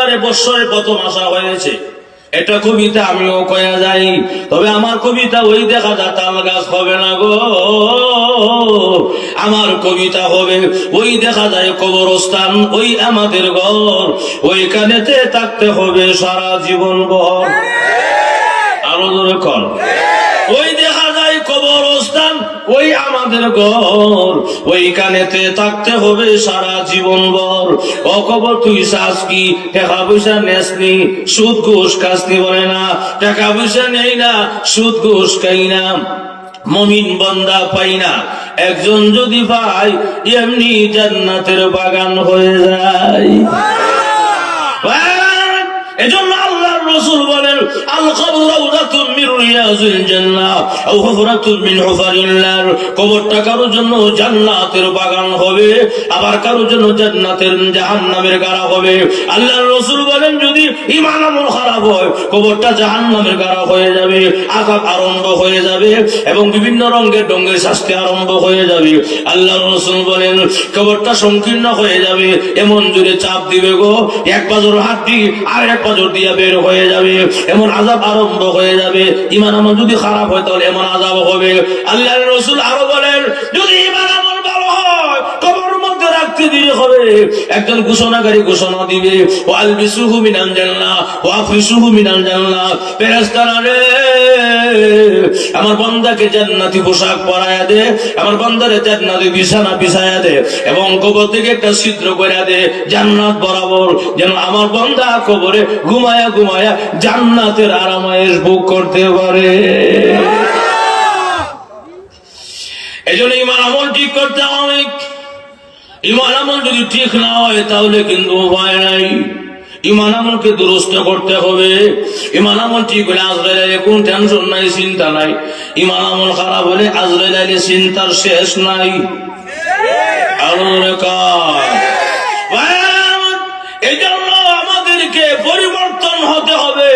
একেবারে বৎসরে প্রথম আসা হয়েছে। এটা কবিতা আমিও কয়া যাই, তবে আমার কবিতা ওই দেখা যায় তাল গাছ হবে না গো, আমার কবিতা হবে ওই দেখা যায় কবরস্থান, ওই আমাদের ঘর, ওইখানেতে থাকতে হবে সারা জীবন ভর। আরো জোরে কর। ওই দেখা যায় কবরস্থান, ওই আমাদের ঘর, ওইখানেতে থাকতে হবে সারা জীবন ভর। ও কবর তুই চাস কি, টাকা পয়সা নেসনি, সুদ ঘুষ খাসনি, বলে না টাকা পয়সা নেই না, সুদ ঘুষ খাই না, মুমিন বান্দা পাই না। একজন যদি পাই এমনি জান্নাতের বাগান হয়ে যায়। এজন্য আল্লাহর রাসূল বলেন, আল কবর রাউদাতুন মিন রিয়াজিল জান্নাহ আও হুফরাতুন মিন হুফারিন নার। কবরটা কারোর জন্য জান্নাতের বাগান হবে, আবার কারোর জন্য জান্নাতের জাহান্নামের গাড়া হবে। আল্লাহর রাসূল বলেন, যদি ঈমান আমল খারাপ হয় কবরটা জাহান্নামের গাড়া হয়ে যাবে, আযাব আরম্ভ হয়ে যাবে এবং বিভিন্ন রঙের ডঙ্গের শাস্তি আরম্ভ হয়ে যাবে। আল্লাহর রাসূল বলেন, কবরটা সংকীর্ণ হয়ে যাবে, এমন জোরে চাপ দিবে গো, এক পাজর হাড্ডি আর এক পাজর দিয়া বের হয়ে যাবে, এমন আযাব আরম্ভ হয়ে যাবে। ঈমান আমল যদি খারাপ হয় তাহলে এমন আযাব হবে। আল্লাহর রাসূল আরো বলেন, যদি ঈমান আমল ভালো হয় কবরের মধ্যে রাখতে দেরি হবে, একজন ঘোষণাকারী ঘোষণা দিবে, ওয়ালবিসুহু মিনাল জান্নাহ ওয়া আফরিসুহু মিনাল জান্নাহ। ফেরেশতারা রে, আমার বান্দাকে জান্নাতি পোশাক পরায়া দে, আমার বান্দারে জান্নাতি বিছানা বিছায়া দে এবং কবর থেকে একটা ছিদ্র করে দে জান্নাত বরাবর, যেন আমার বান্দা কবরে ঘুমায়া ঘুমায়া জান্নাতের আরামায়েশ ভোগ করতে পারে। এজন্য ঈমান আমল ঠিক করতে হবে। ঈমান আমল যদি ঠিক না হয় তাহলে কিন্তু উপায় নাই। ঈমান আমলকে দুরুস্ত করতে হবে। ঈমান আমল ঠিক হলে আজরাইল আইলে কোন টেনশন নাই, চিন্তা নাই। ঈমান আমল খারাপ হলে আজরাইল আইলে চিন্তার শেষ নাই। আরো এই জন্য আমাদেরকে পরিবর্তন হতে হবে।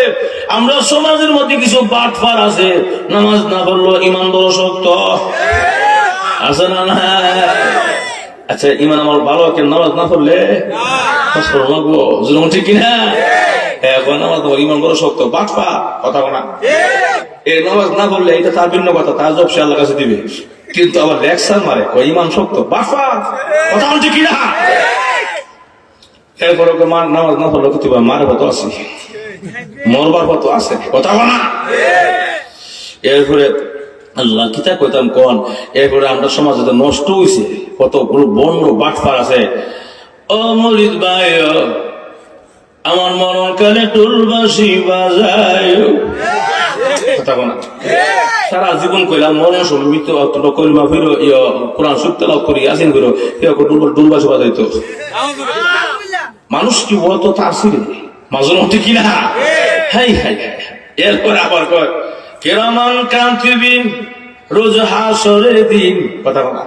আমরা সমাজের মধ্যে কিছু বাটফার আছে, নামাজ না পড়লো ঈমান বড় শক্ত আছে না না? আচ্ছা, ঈমান আমল ভালো, কেন নামাজ না পড়লে ঠিক কিনা? এখন নামাজ ঈমান বড় শক্ত, বাটফা কথা বলা। এই নামাজ না পড়লে এটা তার ভিন্ন কথা, তার জব সে আল্লাহর কাছে দিবে, কিন্তু আবার লেকচার মারে ওই ঈমান শক্ত, বাটফা কথা বলছে কিনা? এরপরে নামাজ না পড়লে ক্ষতি মারে কত আছে, মরবার কত আছে, কথা বলা। এরপরে আল্লাহ কিতা কইতাম কোন, এরপরে আমরা সমাজে নষ্ট হয়েছে, কতগুলো বন্ড বাটফার আছে। ও মরিদ ভাই, আমার মরণকালে টুলবাসি বাজায়, কথা বলা। সারা জীবন কইলাম মরণ সময় মৃত্যু করিমা ফিরো, কোরআন সুক্ত লাভ করি আসেন ফিরো, ডুলবাসি বাজাইতো। মানুষ কি বলতো তার ছিল মাঝে মধ্যে কিনা? High high. এরপরে আবার কয়, কিরামান কাতিবিন রোজ হাসরের দিন, কথা বলা।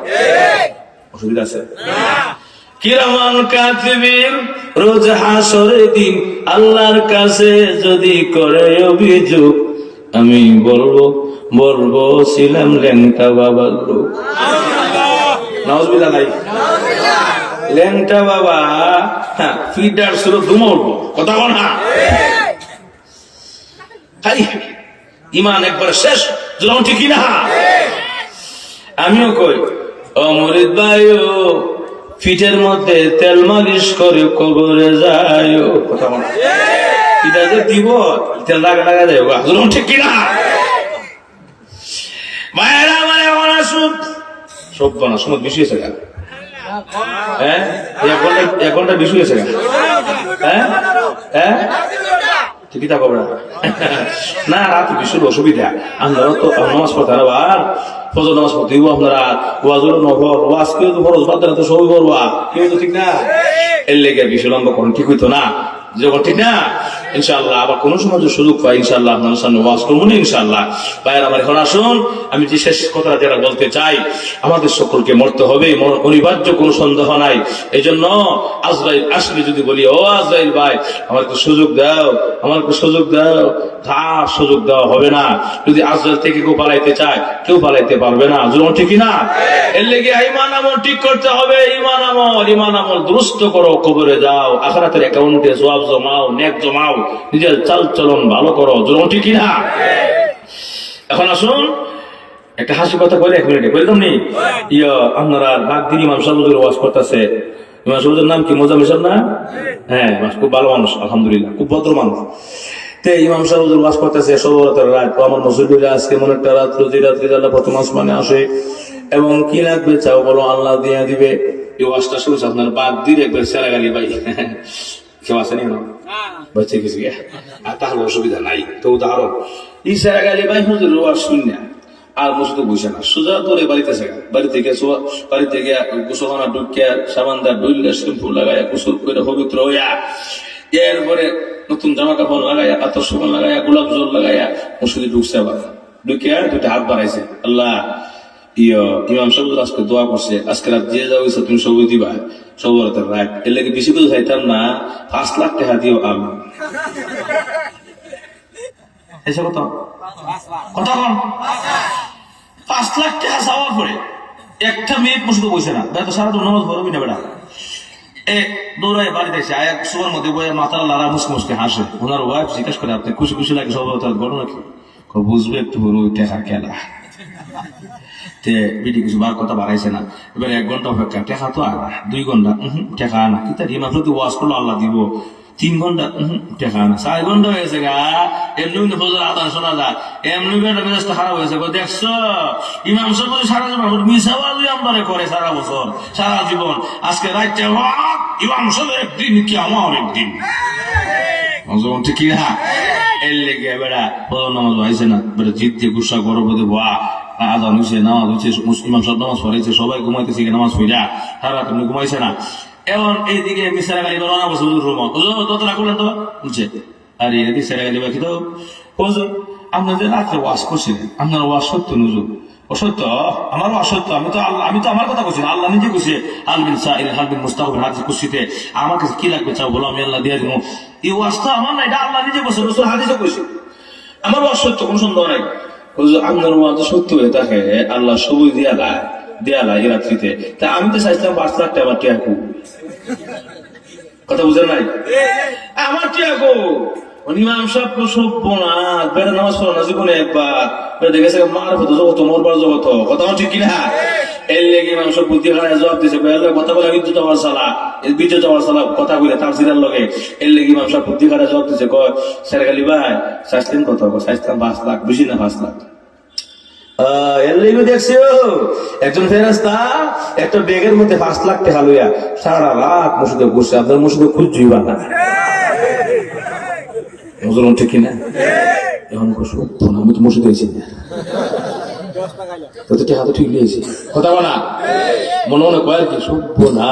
অসুবিধা আছে? কিরামান কাতিবিন রোজ হাসরের দিন আল্লাহর কাছে যদি করে অভিযোগ, আমি বলবো ছিলাম ল্যাংটা বাবার লোক। নাউজুবিল্লাহ নাই? ল্যাংটা বাবা ফিডার ছিল ধুমা উঠবো, কথা বল না। ঈমান একবার শেষ, যখন ঠিক না? আমিও কই, ও মুরিদ ভাই, ফিটের মধ্যে তেল মালিশ করে কবরে যায়, কথা বল। এটা যে দিব তেল লাগা যায়, যখন ঠিক কিনা? ভাইয়েরা আমার এমন আসুন সব বানা সময় বেশি হয়েছে কেন? হ্যাঁ, এক ঘন্টা বেশি হয়েছে কেন? হ্যাঁ হ্যাঁ, কিতা খবর না? রাত বিশুর অসুবিধা, আপনারা তো নামাজ পড়তেন, আবার ফজর নামাজ পড়তে দিব আপনারা, ওয়াজুর নফল ওয়াজ কেউ তো ফরজ বাদ দেন, তো সবই করবা, কেউ তো ঠিক না। এর লেগে বিশু লম্বা করেন, ঠিক হইতো না যখন, ঠিক না? ইনশাআল্লাহ আবার কোন সময় সুযোগ পাই ইনশাআল্লাহ আপনার সামনে ওয়াজ করবো না ইনশাআল্লাহ। ভাইয়ের আমার এখন আসুন, আমি যে শেষ কথা যেটা বলতে চাই, আমাদের সকলকে মরতে হবে, অনিবার্য কোনো সন্দেহ নাই। এই জন্য আজরাইল আসলে যদি বলি, ও আজরাইল ভাই আমাকে সুযোগ দাও, আমাকে সুযোগ দাও, তার সুযোগ দেওয়া হবে না। যদি আজরাইল থেকে কেউ পালাইতে চায়, কেউ পালাইতে পারবে না, যখন ঠিক না? এর লেগে ঈমান আমল ঠিক করতে হবে। ঈমান আমল দুরুস্ত করো, কবরে যাও, আখিরাতের অ্যাকাউন্টে জবাব জমাও, নেক জমাও, নিজের চাল চলন ভালো করো, জোর ঠিক না? এখন আসুন একটা হাসি কথা বলে 1 মিনিটে বলে তুমি আপনারা বাগদিন ইমাম সাহেব ওয়াজ করতেছে। ইমাম সাহেবের নাম কি? মোজাম্মেল সাহেব না? হ্যাঁ, খুব ভালো মানুষ, আলহামদুলিল্লাহ, খুব ভদ্র মানুষ। ইমাম সাহেব ওয়াজ করতেছে সবরাতের রাত। আমার মুসল্লিরা আজকে মনে একটা রাত্র, যে রাত্রি আল্লাহ প্রথম আসমানে আসে, এবং কি লাগবে চাও বলো, আল্লাহ দিয়ে দিবে। এই ওয়াজটা শুনছে আপনার বাগদির একবার সেরা গালি ভাই কেউ আসেনি না বাচ্চা কিছু আর তাহলে অসুবিধা নাই। তো উদাহরণ এই সেরা গালি ভাই হুজুর ওয়াজ শুন না আর মসজিদে বসে না, সোজা করে বাড়িতে থাকা, বাড়িতে গিয়ে গোসলখানা ঢুকিয়া সাবানদা ডুইলে শ্যাম্পু লাগাইয়া গোসল করে পবিত্র হইয়া, এরপরে নতুন জামা কাপড় লাগাইয়া, আতর সুগন্ধ লাগাইয়া, গোলাপ জল লাগাইয়া মসজিদে ঢুকছে। আবার ঢুকিয়া 2টা হাত বাড়াইছে, আল্লাহ ইমাম সাহেব আজকে দোয়া করছে, আজকে রাত যে যাও ইচ্ছা তুমি সবই দিবা, সবরাতের রাত। এর লাগে বেশি কিছু চাইতাম না, 5 লাখ টাকা দিও আমি। এসব কথা কথা কন 5 লাখ টাকা চাওয়ার পরে একটা মেয়ে মসজিদে বসে না, বেটা সারা তো নামাজ পড়বি না বেটা। দৌড়ায় বাড়িতে এসে আয়া সুবার মধ্যে বয়ে মাথার লাড়া মুসকে মুসকে হাসে। ওনার ওয়াইফ জিজ্ঞাসা করে, আপনি খুশি খুশি লাগে সব ঘটনা কি? বুঝবে একটু ওই টাকার খেলা। বিডি কিছু বার কথা বাড়াইছে না। এবার 1 ঘন্টা অপেক্ষা, টেকা তো আনা। 2 ঘন্টা টেকা আনা, কি তার ইমাম যদি ওয়াজ করলো আল্লাহ দিব। 3 ঘন্টা টেকা আনা। 4 ঘন্টা হয়েছে গা, এমনি ফজর আদান শোনা যায়, এমনি বেটা মেজাজটা খারাপ হয়েছে। দেখছো ইমাম সাহেব সারা জীবন মিশাওয়াজি আমদারে করে, সারা বছর সারা জীবন, আজকে রাইতে ইমাম সাহেব একদিন কি আমার একদিন ঠিক না? এর লেগে বেড়া ফজর নামাজ হয়েছে না, বেটা জিত দিয়ে গুসা গরব দেবো আজান হয়েছে, নামাজ হয়েছে, ইমাম সাহেব নামাজ পড়াইছে, সবাই ঘুমাইতেছে, নামাজ পড়া সারা তুমি ঘুমাইছে না। এখন এইদিকে মিসারা গাড়ি রওনা বসে দোতলা করলেন তো বুঝছে, আরে এদিকে সেরা গাড়ি বাকি তো হুজুর আপনাদের রাত্রে ওয়াজ করছিলেন, আপনার ওয়াজ সত্য নুজুর অসত্য, আমারও অসত্য। আমি তো আমার কথা বলছি না, আল্লাহ নিজে কইছে আলবিন সাইল হালবিন মুস্তাকবিন হাদিস কুসিতে, আমার কাছে কি লাগবে চাও বলো, আমি আল্লাহ দিয়ে দিব। এই ওয়াজ তো আমার না, এটা আল্লাহ নিজে কইছে, রাসূল হাদিসে কইছে। আমার ওয়াজ সত্য, কোনো সন্দেহ নাই। আপনার ওয়াজ সত্য হয়ে থাকে, আল্লাহ সবই দেয়ালা এই রাত্রিতে। তা আমি তো চাইছিলাম 5 লাখ টাকা আমার টিয়া কথা বুঝেন নাই, আমার টিয়া ইমাম সাহেব সভ্য না, বেড়া নামাজ পড়ো না জীবনে একবার, দেখেছে মার হতো জগত, মরবার জগত, কথা ঠিক কিনা? এর লেগে ইমাম সাহেব বুদ্ধি খারায় জবাব দিয়েছে, কথা বলে বিদ্যুৎ আমার সালা, বিদ্যুৎ আমার সালা কথা বলে তার সিরার লগে। এর লেগে ইমাম সাহেব বুদ্ধি খারায় জবাব দিয়েছে, সেরাগালি ভাই চাইছিলেন কত? চাইছিলাম 5 লাখ, বেশি না 5 লাখ। দেখছো একজন ফেরেশতা একটা ব্যাগের মধ্যে 5 লাখ টাকা লইয়া সারা রাত মসজিদে বসে, আপনার মসজিদে খুঁজছুই বা না ঠিক কিনা? এখন আমি তো মসজিদে হয়েছি না, টাকা তো ঠিক লিয়েছি, কথা বলা মনে মনে কয় কি সভ্য না,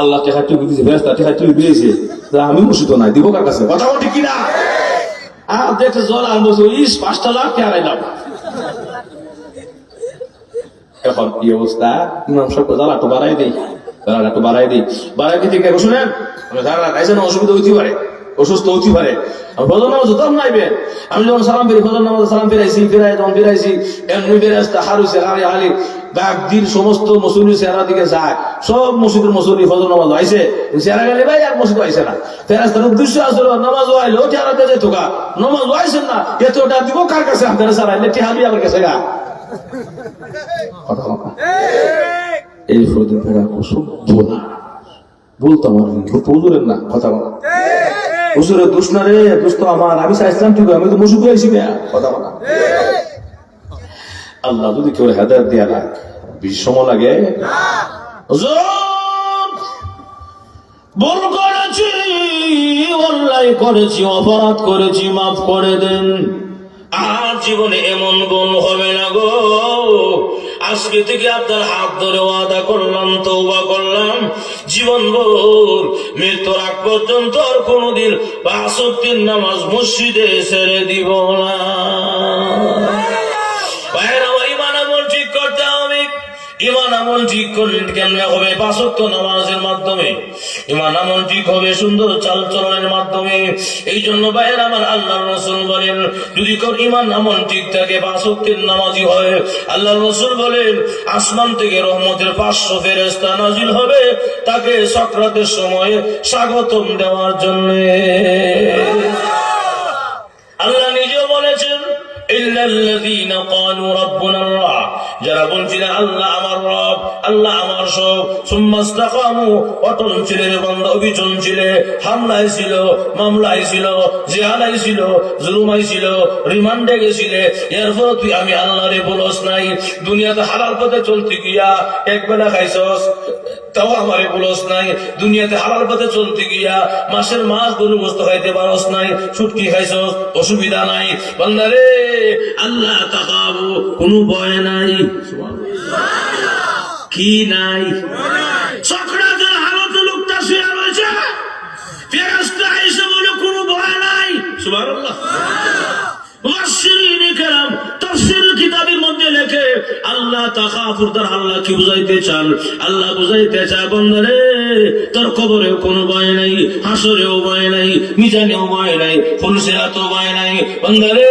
আল্লাহ টাকা ঠিক দিয়েছে, ফেরেশতা টাকা ঠিক দিয়েছে, আমি মসজিদ নাই দিব কার কাছে, কথা বল ঠিক কিনা? আর দেখে জল আনবো 5 লাখ টাকা হারাইলাম। এখন কি অবস্থা, ইমাম সাহেব জ্বালা একটু বাড়াই দিই, বাড়াই দিতে কে শুনেন, খাইছে না, অসুবিধা হইতে পারে, অসুস্থ হইতে পারে। ফজর নামাজ তখন নাইবেন, আমি যখন সালাম ফিরি, ফজর নামাজ সালাম ফিরাইছি এমনি ফেরেশতা হারুছে হারি হালি বাগদির সমস্ত মুসল্লি চেহারা দিকে যায়, সব মসজিদের মুসল্লি ফজর নামাজ আইছে, চেহারা গেলে ভাই আর মসজিদ আইছে না। ফেরেশতার উদ্দেশ্য আসলে নামাজ আইলো চেহারা দিয়ে যেত গা, নামাজ আইছেন না, এতটা দিব কার কাছে? আপনারা সারাইলে টিহাবি আমার কাছে গা। এই ফজর ফেরা সভ্য না, বলতো আমার হুজুরের না, কথা বলা হুজুরের দোষ না রে, দোষ তো আমার, আমি চাইছিলাম ঠিক, আমি তো মসজিদে আইছি, কথা বলা। আল্লাহ যদি কেউ হেদায়েত দিয়া না, বেশি সময় লাগে। ভুল করেছি, অন্যায় করেছি, অপরাধ করেছি, মাফ করে দেন, আর জীবনে এমন ভুল হবে না গো। আজকে থেকে আপনার হাত ধরে ওয়াদা করলাম, তওবা করলাম, জীবনভর মৃত্যুর আগ পর্যন্ত আর কোনদিন 5 ওয়াক্তের নামাজ মসজিদে ছেড়ে দিব না। ভাইয়ের আমার ইমান আমল ঠিক করতে হবে, ইমান আমল ঠিক করলেন কেমনে হবে? 5 ওয়াক্ত নামাজের মাধ্যমে। ইমান আমল ঠিক হবে সুন্দর চাল চলনের মাধ্যমে। এই জন্য ভাইয়ের আমার আল্লাহর রাসূল বলেন, যদি কোন ইমান আমল ঠিক থাকে 5 ওয়াক্তের নামাজি হয়, আল্লাহর রাসূল বলেন আসমান থেকে রহমতের 500 ফেরেশতা নাজিল হবে তাকে সাকরাতের সময় স্বাগতম দেওয়ার জন্য। আল্লাহ নিজেও বলেছেন ইল্লাল্লাযীনা ক্বালু রাব্বুনাল্লাহ, যারা বলছিল আল্লাহ আমার রব, আল্লাহ আমার সব, সুম্মা ইসতাকামু, অটল ছিলেন বান্দা, অবিচল ছিলে, হামলায় ছিল, মামলায় ছিল, জিহাদায় ছিল, জুলুমায় ছিল, রিমান্ডে গেছিলে, এরপর তুই আমি আল্লাহরে বলস নাই, দুনিয়াতে হালাল পথে চলতে গিয়া একবেলা খাইছস তাও আমারে বলস নাই, দুনিয়াতে হালাল পথে চলতে গিয়া মাসের মাস গরু গোশত খাইতে পারস নাই, ছুটকি খাইছস, অসুবিধা নাই, বান্দারে আল্লাহ তাকাবো, কোনো ভয় নাই। কি নাই? সক্রাতের হালতে লোকটা শুয়ে রয়েছে, ফেরেশতা এসে বলে কোনো ভয় নাই। সুবহানাল্লাহ। মুফাসসিরিন কেরাম তাফসীর কিতাবের মধ্যে লেখে আল্লাহ তাখাফুর দ্বারা আল্লাহ কি বুঝাইতে চান? আল্লাহ বুঝাইতে চায় বান্দারে তোর কবরেও কোনো ভয় নাই, হাসরেও ভয় নাই, মিজানেও ভয় নাই, ফুলসিরাতেও ভয় নাই। বান্দারে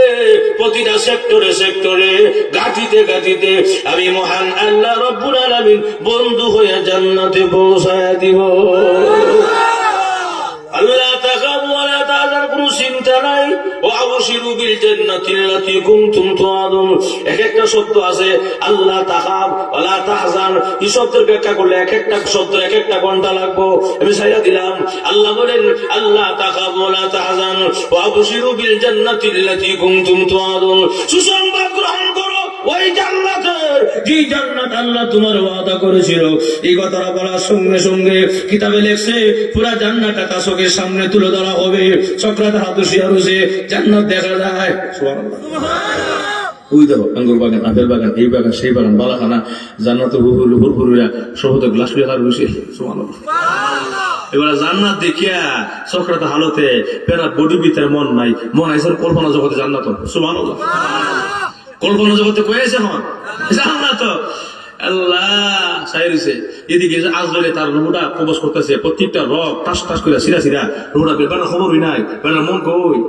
প্রতিটা সেক্টরে সেক্টরে গাঁথিতে গাঁথিতে আমি মহান আল্লাহ রব্বুল আলামিন বন্ধু হয়ে জান্নাতে পৌঁছায়া দিব। আল্লাহ তাকাবু ওয়ালা তাহজান, কোনো চিন্তা নাই। ওয়া আবশিরু বিল জান্নাতিল্লাতী কুনতুম তুআদুন। এক একটা শব্দ আছে আল্লাহ তাকাব ওয়ালা তাহজান, এই শব্দের ব্যাখ্যা করলে এক একটা শব্দ এক একটা ঘন্টা লাগবে। আমি সাইরা দিলাম। আল্লাহ বলেন আল্লাহ তাকাব ওয়ালা তাহজান ওয়া আবশিরু বিল জান্নাতিল্লাতী কুনতুম তুআদুন। সুসংবাদ গ্রহণ করো ওই জান্নাতের, যে জান্নাত আল্লাহ তোমার ওয়াদা করেছিল। এই কথাটা বলার সঙ্গে সঙ্গে কিতাবে লেখছে পুরা জান্নাতটা তার চোখের সামনে তুলে ধরা হবে। সক্রাত হাত শুয়ে রয়েছে, জান্নাত দেখা যায়। সুবহানাল্লাহ। ওই দেখো আঙ্গুর বাগান, আপেল বাগান, এই বাগান, সেই বাগান, বালাখানা, জান্নাতের হুরহুরিয়া সবতে গ্লাস বিয়া রয়েছে। সুবহানাল্লাহ। এবার জান্নাত দেখিয়া সক্রাত হালতে পেরা বডি ভিতরে মন নাই, মন আইছে কল্পনা জগতে জান্নাত। সুবহানাল্লাহ। কল্পনা জগতে কয়েছে হন জান্নাত। আল্লাহ সাইরিছে এদিকে আজরাইল তার রুহটা কবজ করতেছে, প্রত্যেকটা রক টাস টাস করে সিরা সিরা রুহটা বের খবরই নাই, বের মন কই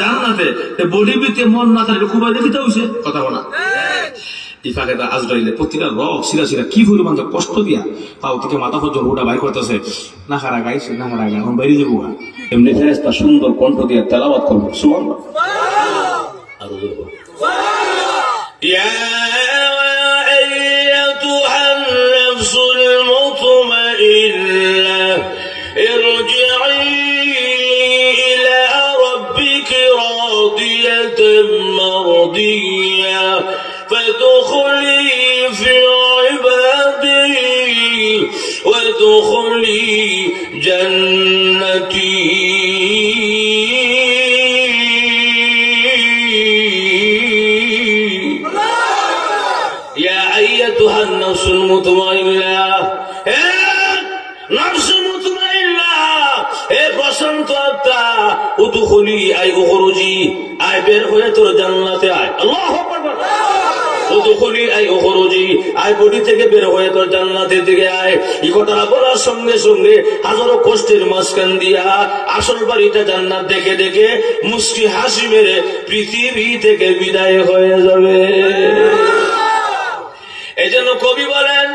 জান্নাতে। বডি ভিতরে মন না থাকলে খুব দেখিতে হইছে কথা বলা। এই ফাঁকে আজরাইলে প্রত্যেকটা রক সিরা সিরা কি পরিমাণ কষ্ট দিয়া তাও থেকে মাথা পর্যন্ত রুহটা বাইর করতেছে। না খারা গাইছে, না খারা গাই, এখন বাইরে যাবো। এমনি ফেরেশতা সুন্দর কণ্ঠ দিয়ে তেলাওয়াত করবে। সুবহানাল্লাহ। আরো বলবো يا أيتها النفس المطمئنة ارجعي إلى ربك راضية مرضية فادخلي في عبادي وادخلي جنتي নফসুল মুতমাইন্না। হে নফসুল মুতমাইন্না, হে প্রশান্ত আত্মা, উদখুলি আই উখরুজি, আয় বের হয়ে তোর জান্নাতে আয়। আল্লাহু আকবার। উদখুলি আই উখরুজি, আয় বডি থেকে বের হয়ে তোর জান্নাতের দিকে আয়। এই কথাটা বলার সঙ্গে সঙ্গে হাজারো কষ্টের মাঝখান দিয়া আসল বাড়িটা জান্নাত দেখে দেখে মুস্কি হাসি মেরে পৃথিবী থেকে বিদায় হয়ে যাবে। এজন্য কবি বলেন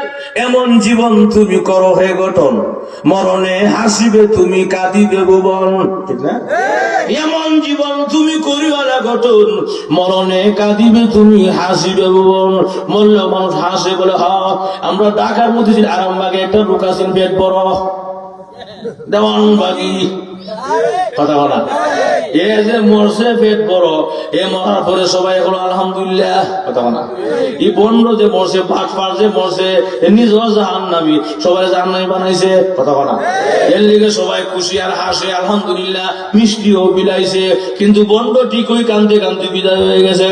এমন জীবন তুমি করো হে গঠন, মরণে হাসিবে তুমি কাঁদিবে ভুবন। ঠিক না? এমন জীবন তুমি করিও না গঠন, মরণে কাঁদিবে তুমি হাসিবে ভুবন। মরলে মানুষ হাসে বলে হ। আমরা ঢাকার মধ্যে আরামবাগে একটা লোক আছেন পেট বড়, দেওয়ানবাগি কথা বলা, এ যে মরছে পেট বড়, এ মরার পরে সবাই এখন আলহামদুলিল্লাহ কথা বলা। এই বন্ড যে মরছে, বাটপার যে মরছে, নিজেও জাহান্নামী, সবাই জাহান্নামী বানাইছে কথা বলা। এর লিগে সবাই খুশি আর হাসে আলহামদুলিল্লাহ, মিষ্টিও বিলাইছে। কিন্তু বন্ড ঠিকই কান্দতে কান্দতে বিদায় হয়ে গেছে।